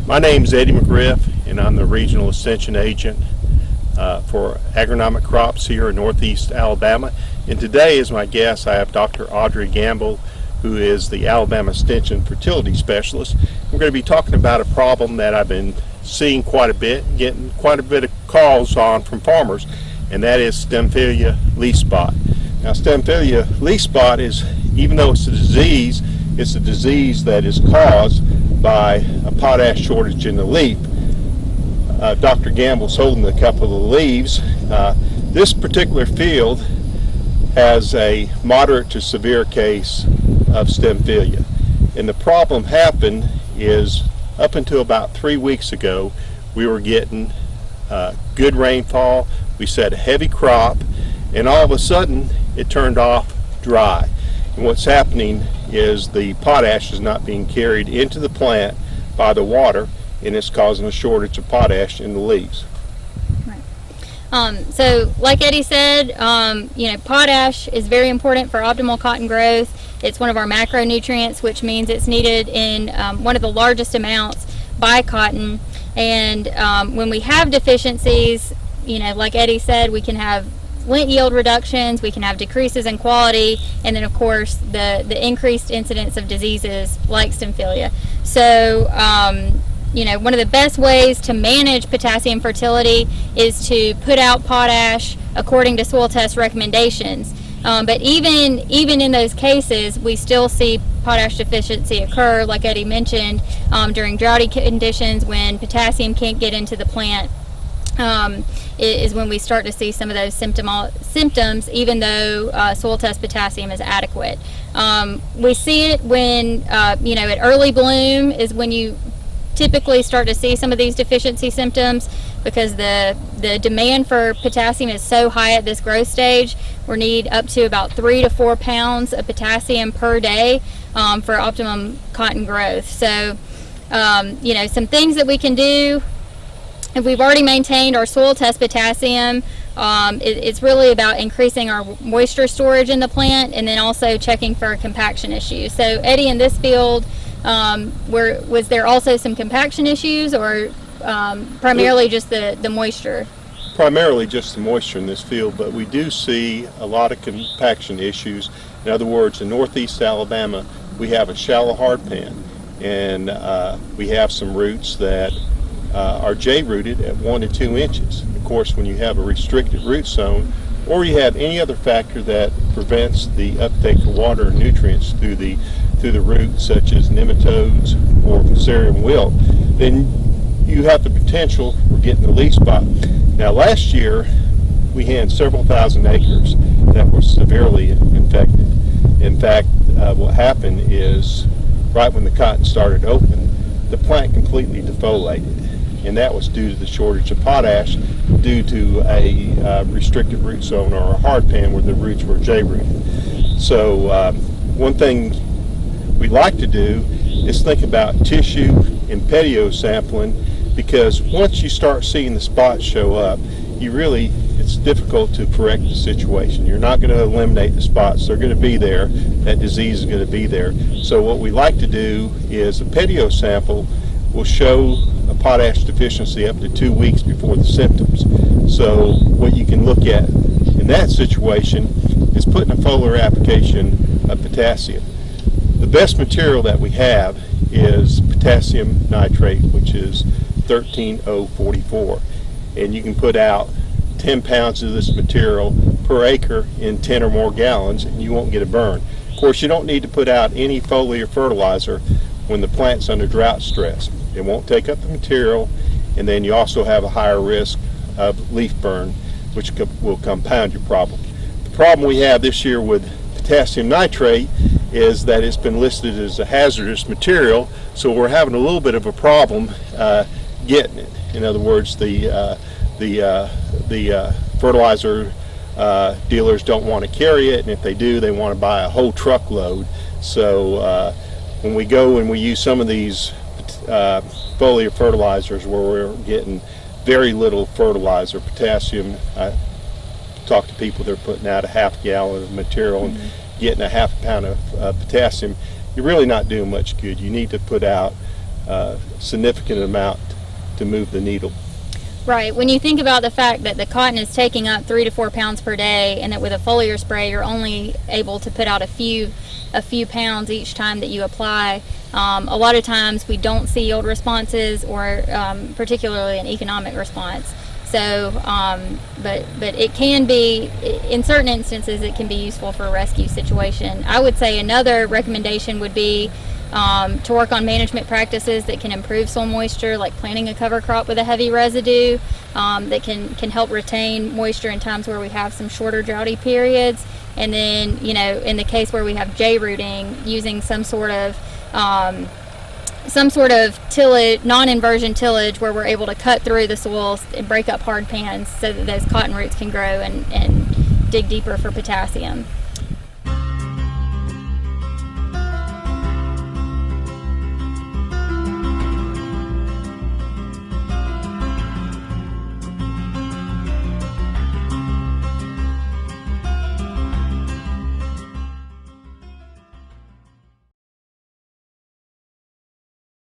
My name's Eddie McGriff, and I'm the Regional Extension Agent for agronomic crops here in Northeast Alabama. And today, as my guest, I have Dr. Audrey Gamble, who is the Alabama Extension Fertility Specialist. We're going to be talking about a problem that I've been seeing quite a bit, getting quite a bit of calls on from farmers, and that is Stemphylium leaf spot. Now, Stemphylium leaf spot is, even though it's a disease that is caused by a potash shortage in the leaf. Dr. Gamble's holding a couple of the leaves. This particular field has a moderate to severe case of Stemphylium. And the problem happened is up until about 3 weeks ago, we were getting good rainfall, we set a heavy crop, and all of a sudden it turned off dry. And what's happening is the potash is not being carried into the plant by the water, and it's causing a shortage of potash in the leaves. Right. So like Eddie said, potash is very important for optimal cotton growth. It's one of our macronutrients, which means it's needed in one of the largest amounts by cotton. And when we have deficiencies, like Eddie said, we can have lint yield reductions, we can have decreases in quality, and then of course the increased incidence of diseases like Stemphylium. So one of the best ways to manage potassium fertility is to put out potash according to soil test recommendations. But even in those cases, we still see potash deficiency occur, like Eddie mentioned, during droughty conditions when potassium can't get into the plant. Is when we start to see some of those symptoms, even though soil test potassium is adequate. We see it when, at early bloom is when you typically start to see some of these deficiency symptoms, because the demand for potassium is so high at this growth stage. We need up to about 3 to 4 pounds of potassium per day for optimum cotton growth. So, some things that we can do. If we've already maintained our soil test potassium, it's really about increasing our moisture storage in the plant, and then also checking for compaction issues. So Eddie, in this field, was there also some compaction issues, or primarily just the moisture? Primarily just the moisture in this field, but we do see a lot of compaction issues. In other words, in Northeast Alabama, we have a shallow hard pan, and we have some roots that are J-rooted at 1 to 2 inches. Of course, when you have a restricted root zone, or you have any other factor that prevents the uptake of water and nutrients through the roots, such as nematodes or fusarium wilt, then you have the potential for getting the leaf spot. Now, last year we had several thousand acres that were severely infected. In fact, what happened is right when the cotton started open, the plant completely defoliated. And that was due to the shortage of potash due to a restricted root zone or a hard pan where the roots were J-rooted. So one thing we like to do is think about tissue and petio sampling, because once you start seeing the spots show up, it's difficult to correct the situation. You're not going to eliminate the spots. They're going to be there. That disease is going to be there. So what we like to do is a petio sample will show a potash deficiency up to 2 weeks before the symptoms. So what you can look at in that situation is putting a foliar application of potassium. The best material that we have is potassium nitrate, which is 13044, and you can put out 10 pounds of this material per acre in 10 or more gallons, and you won't get a burn. Of course, you don't need to put out any foliar fertilizer when the plant's under drought stress. It won't take up the material, and then you also have a higher risk of leaf burn, which will compound your problem. The problem we have this year with potassium nitrate is that it's been listed as a hazardous material, so we're having a little bit of a problem getting it. In other words, the fertilizer dealers don't want to carry it, and if they do, they want to buy a whole truckload. So when we go and we use some of these foliar fertilizers where we're getting very little fertilizer, potassium, I talk to people that are putting out a half gallon of material and getting a half pound of potassium, you're really not doing much good. You need to put out significant amount to move the needle. Right. When you think about the fact that the cotton is taking up 3 to 4 pounds per day, and that with a foliar spray you're only able to put out a few pounds each time that you apply, a lot of times we don't see yield responses, or particularly an economic response. So, but it can be, in certain instances, it can be useful for a rescue situation. I would say another recommendation would be to work on management practices that can improve soil moisture, like planting a cover crop with a heavy residue that can help retain moisture in times where we have some shorter droughty periods. And then, in the case where we have J-rooting, using some sort of tillage, non-inversion tillage, where we're able to cut through the soils and break up hard pans so that those cotton roots can grow and dig deeper for potassium.